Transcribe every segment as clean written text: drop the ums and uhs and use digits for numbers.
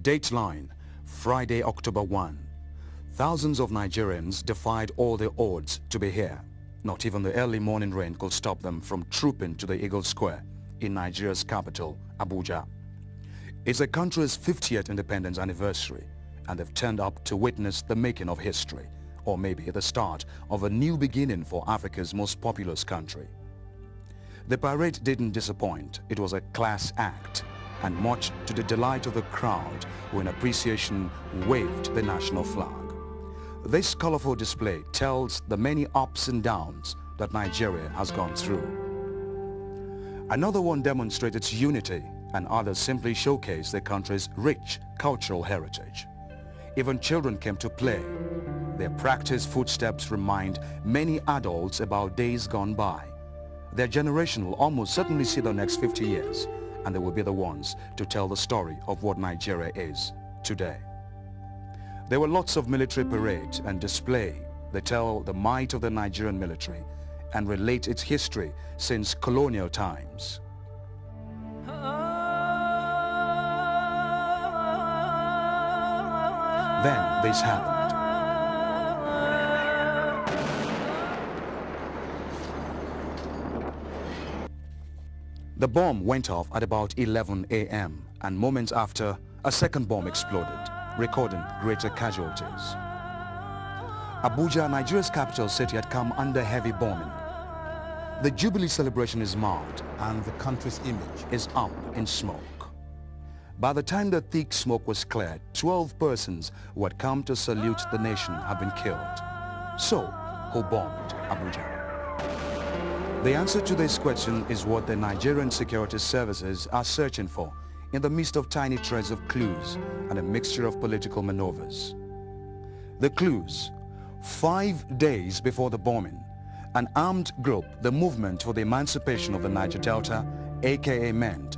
Dateline, Friday, October 1. Thousands of Nigerians defied all the odds to be here. Not even the early morning rain could stop them from trooping to the Eagle Square in Nigeria's capital, Abuja. It's the country's 50th independence anniversary, and they've turned up to witness the making of history, or maybe the start of a new beginning for Africa's most populous country. The parade didn't disappoint. It was a class act, and much to the delight of the crowd who in appreciation waved the national flag. This colorful display tells the many ups and downs that Nigeria has gone through. Another one demonstrates its unity, and others simply showcase the country's rich cultural heritage. Even children came to play. Their practiced footsteps remind many adults about days gone by. Their generation will almost certainly see the next 50 years, and they will be the ones to tell the story of what Nigeria is today. There were lots of military parades and display. They tell the might of the Nigerian military and relate its history since colonial times. Then this happened. The bomb went off at about 11 a.m. and moments after, a second bomb exploded, recording greater casualties. Abuja, Nigeria's capital city, had come under heavy bombing. The Jubilee celebration is marred and the country's image is up in smoke. By the time the thick smoke was cleared, 12 persons who had come to salute the nation had been killed. So, who bombed Abuja? The answer to this question is what the Nigerian security services are searching for in the midst of tiny threads of clues and a mixture of political maneuvers. The clues: 5 days before the bombing, an armed group, the Movement for the Emancipation of the Niger Delta, aka MEND,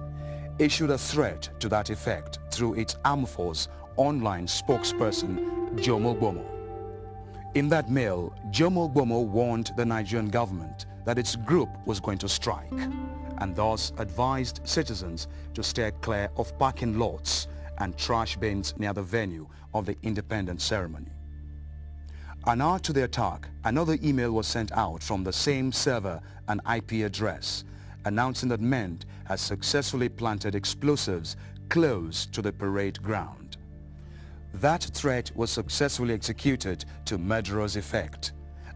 issued a threat to that effect through its armed force online spokesperson, Jomo Gbomo. In that mail, Jomo Gbomo warned the Nigerian government that its group was going to strike, and thus advised citizens to steer clear of parking lots and trash bins near the venue of the independence ceremony. An hour to the attack, another email was sent out from the same server and IP address, announcing that MEND has successfully planted explosives close to the parade ground. That threat was successfully executed to murderous effect,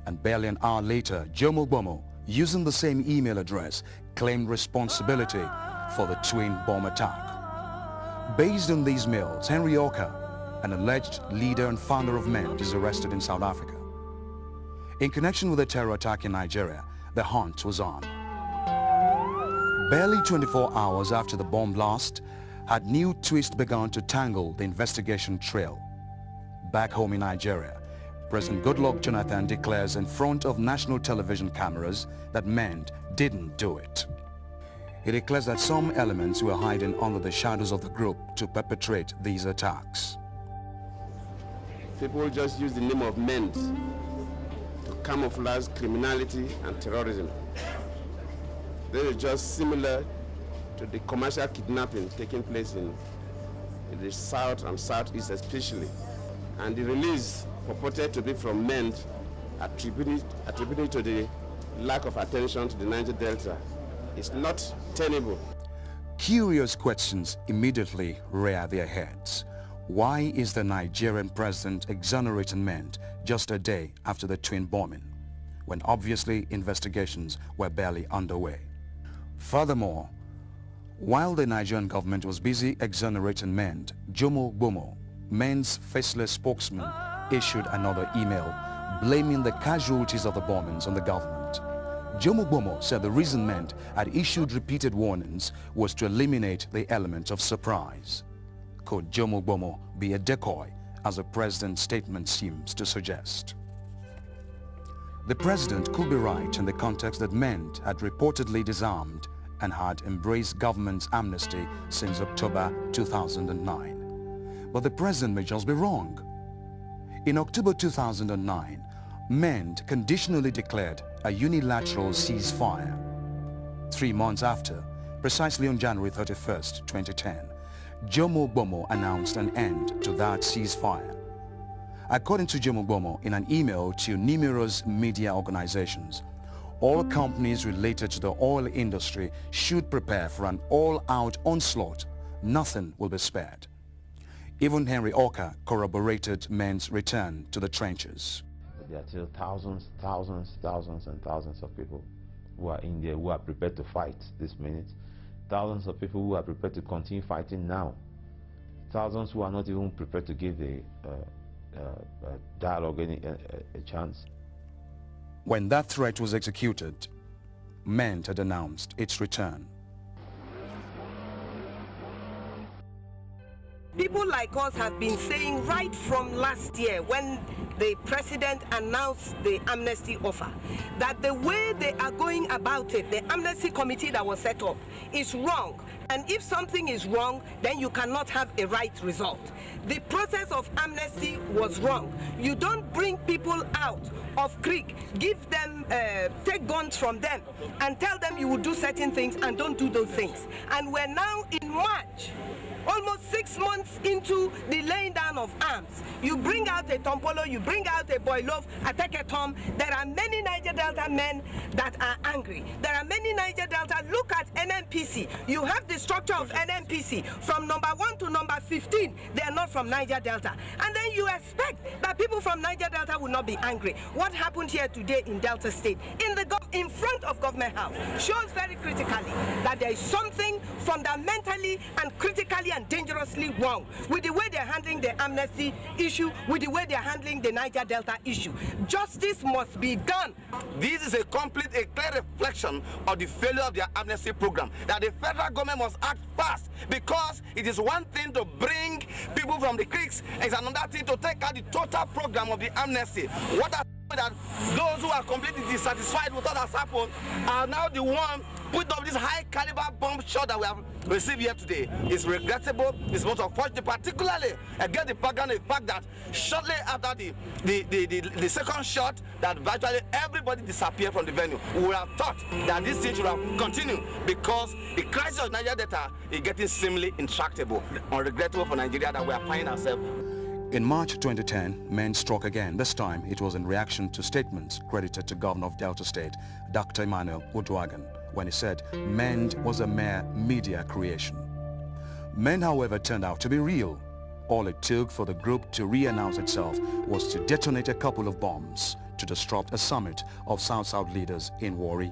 and barely an hour later, Jomo Gbomo, using the same email address, claimed responsibility for the twin bomb attack. Based on these mails, Henry Oka, an alleged leader and founder of MEND, is arrested in South Africa. In connection with the terror attack in Nigeria, the hunt was on. Barely 24 hours after the bomb blast, had new twists begun to tangle the investigation trail. Back home in Nigeria, President Goodluck Jonathan declares in front of national television cameras that MEND didn't do it. He declares that some elements were hiding under the shadows of the group to perpetrate these attacks. People just use the name of MEND to camouflage criminality and terrorism. This is just similar to the commercial kidnapping taking place in the south and southeast especially. And the release purported to be from MEND attributed to the lack of attention to the Niger Delta. It's not tenable. Curious questions immediately rear their heads. Why is the Nigerian president exonerating MEND just a day after the twin bombing, when obviously investigations were barely underway? Furthermore, while the Nigerian government was busy exonerating MEND, Jomo Gbomo, MEND's faceless spokesman, issued another email blaming the casualties of the bombings on the government. Jomo Gbomo said the reason MEND had issued repeated warnings was to eliminate the element of surprise. Could Jomo Gbomo be a decoy, as the president's statement seems to suggest? The president could be right in the context that MEND had reportedly disarmed and had embraced government's amnesty since October 2009. But the president may just be wrong. In October 2009, MEND conditionally declared a unilateral ceasefire. 3 months after, precisely on January 31st, 2010, Jomo Bomo announced an end to that ceasefire. According to Jomo Bomo, in an email to numerous media organizations, all companies related to the oil industry should prepare for an all-out onslaught. Nothing will be spared. Even Henry Oka corroborated men's return to the trenches. There are still thousands and thousands of people who are in there, who are prepared to fight this minute. Thousands of people who are prepared to continue fighting now. Thousands who are not even prepared to give the dialogue a chance. When that threat was executed, MEND had announced its return. People like us have been saying right from last year when the president announced the amnesty offer that the way they are going about it, the amnesty committee that was set up, is wrong. And if something is wrong, then you cannot have a right result. The process of amnesty was wrong. You don't bring people out of creek, give them, take guns from them, and tell them you will do certain things and don't do those things. And we're now in March, almost 6 months into the laying down of arms. You bring out a Tompolo, you bring out a Boilov, a Teketom. There are many Niger Delta men that are angry. There are many Niger Delta. Look at NNPC. You have the structure of NNPC from number 1 to number 15. They are not from Niger Delta. And then you expect that people from Niger Delta will not be angry. What happened here today in Delta State, in front of Government House, shows very critically that there is something fundamentally and critically and dangerously wrong with the way they're handling the amnesty issue, with the way they're handling the Niger Delta issue. Justice must be done. This is a clear reflection of the failure of their amnesty program, that the federal government must act fast, because it is one thing to bring people from the creeks, and it's another thing to take out the total program of the amnesty. What has that those who are completely dissatisfied with what has happened are now the one put up this high caliber bomb shot that we have received here today. It's regrettable, it's most unfortunate, particularly against the background of the fact that shortly after the second shot, that virtually everybody disappeared from the venue. We would have thought that this thing should have continued, because the crisis of Niger Delta is getting seemingly intractable. Unregrettable for Nigeria that we are finding ourselves. In March 2010, MEND struck again. This time, it was in reaction to statements credited to Governor of Delta State, Dr. Emmanuel Uduaghan, when he said MEND was a mere media creation. MEND, however, turned out to be real. All it took for the group to re-announce itself was to detonate a couple of bombs to disrupt a summit of South-South leaders in Warri.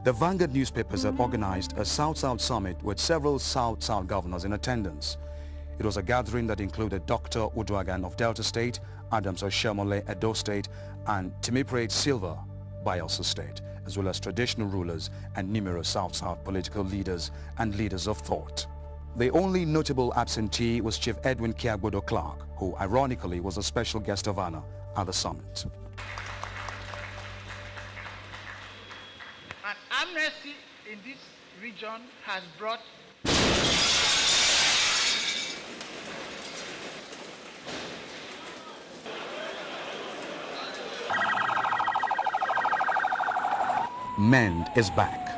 The Vanguard newspapers had organized a South-South summit with several South-South governors in attendance. It was a gathering that included Dr. Uduaghan of Delta State, Adams Oshiomhole, Edo State, and Timipre Silva, Bayelsa State, as well as traditional rulers and numerous South-South political leaders and leaders of thought. The only notable absentee was Chief Edwin Kiagbodo Clark, who ironically was a special guest of honor at the summit. An amnesty in this region has brought MEND is back.